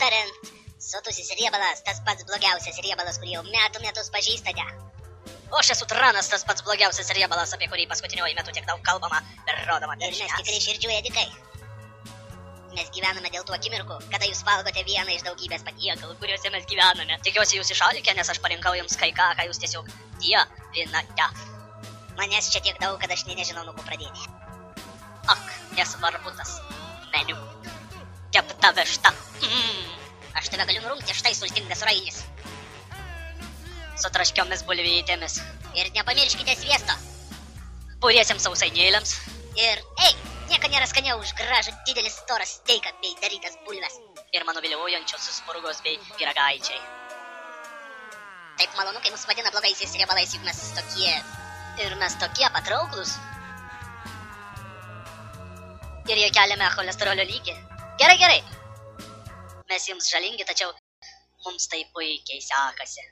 tariant, sotusis riebalas, tas pats blogiausias riebalas, kurį jau metus pažįstate. O aš esu tranas, tas pats blogiausias riebalas, apie kurį paskutiniuoju metu tiek daug kalbama ir rodoma per Ir mes žinias. tikrai širdžių ėdikai. Mes gyvename dėl tų akimirkų, kada jūs valgote vieną iš daugybės patiekalų, Kuriuose mes gyvename. Tikiuosi jūs išalkę, nes aš parinkau jums kai ką jūs tiesiog dievinate. Manęs čia tiek daug, kad aš nežinau, nuo ko pradėti. Ak, nesvarbu tas meniu. Kepta višta. Aš tave galiu nurungti, štai sultingas rainis. Su traškiomis bulvytėmis. Ir nepamirškite sviesto. Puriesiems sausainėliams. Ir, nieko nėra skaniau už gražų didelį storą steiką bei darytas bulves. Ir mano viliojančios spurgos bei pyragaičiai. Taip malonu, kai mus vadina blogaisiais riebalais, juk mes tokie... Ir mes tokie patrauklus. Ir jie keliame cholesterolio lygį. Gerai. Mes jums žalingi, tačiau mums tai puikiai sekasi.